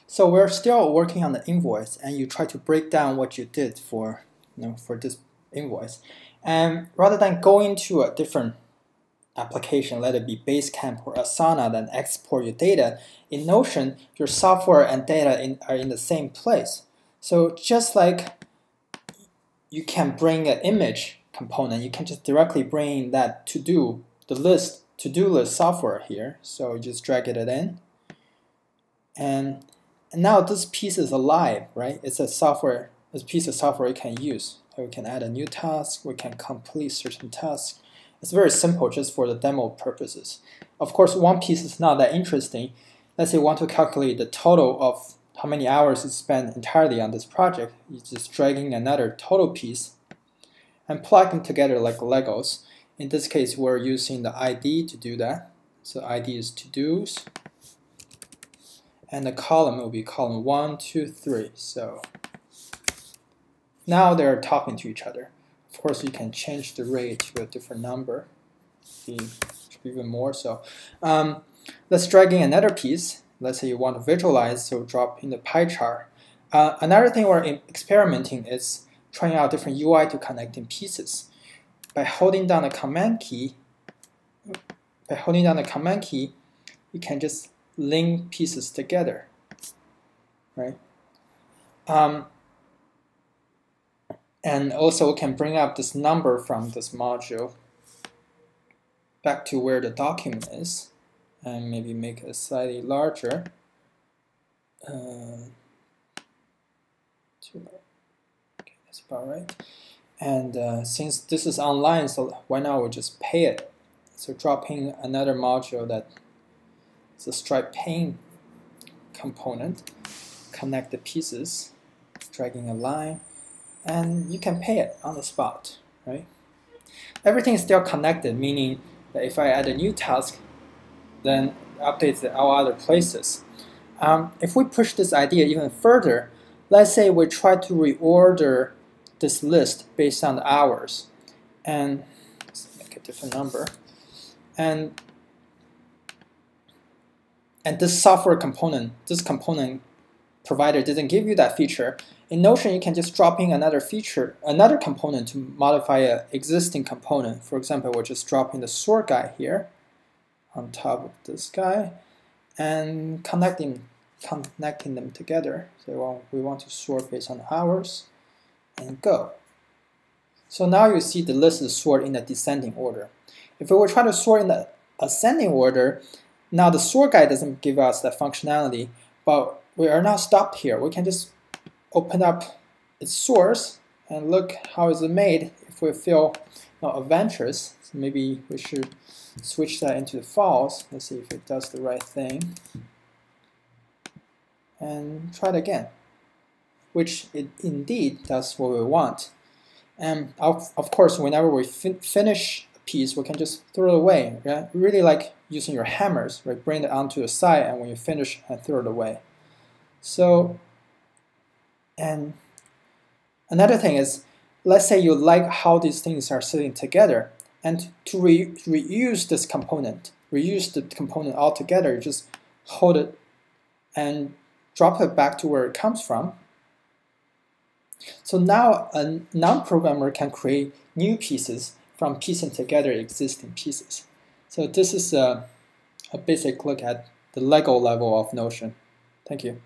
So we're still working on the invoice, and you try to break down what you did for, for this invoice. And rather than going to a different application, let it be Basecamp or Asana, then export your data, in Notion, your software and data are in the same place. So just like you can bring an image component, you can just directly bring that to-do list software here. So you just drag it in. And now this piece is alive, right? It's a piece of software you can use. So we can add a new task, we can complete certain tasks. It's very simple just for the demo purposes. Of course, one piece is not that interesting. Let's say you want to calculate the total of how many hours you spent entirely on this project. You're just dragging another total piece and plug them together like Legos. In this case, we're using the ID to do that. So ID is to-dos. And the column will be column 1, 2, 3. So now they're talking to each other. Of course, you can change the rate to a different number, even more so. Let's drag in another piece. Let's say you want to visualize, so drop in the pie chart. Another thing we're experimenting is trying out different UI to connecting pieces. By holding down the command key, you can just link pieces together, right? And also we can bring up this number from this module back to where the document is, and maybe make it slightly larger. Okay, that's about right. And since this is online, so why not we just pay it? So dropping another module that is a Stripe Pane component, connect the pieces, dragging a line, and you can pay it on the spot, right? Everything is still connected, meaning that if I add a new task, then it updates it all other places. If we push this idea even further, let's say we try to reorder this list based on the hours, and let's make a different number, and this software component, this component provider didn't give you that feature. In Notion, you can just drop in another feature, another component to modify an existing component. For example, we'll just drop in the sort guy here on top of this guy and connecting them together. So we want to sort based on hours, and go. So now you see the list is sorted in a descending order. If we were trying to sort in the ascending order, now the sort guy doesn't give us that functionality, but we are now stopped here. We can just open up its source and look how is it made. If we feel adventurous, so maybe we should switch that into the false. Let's see if it does the right thing. And try it again, which it indeed does what we want. And of course, whenever we finish a piece, we can just throw it away. Right? Really like using your hammers, right? Bring it onto the side, and when you finish, and throw it away. So, and another thing is, let's say you like how these things are sitting together, and to reuse this component, reuse the component altogether, just hold it and drop it back to where it comes from. So now a non-programmer can create new pieces from piecing together existing pieces. So this is a basic look at the Lego level of Notion. Thank you.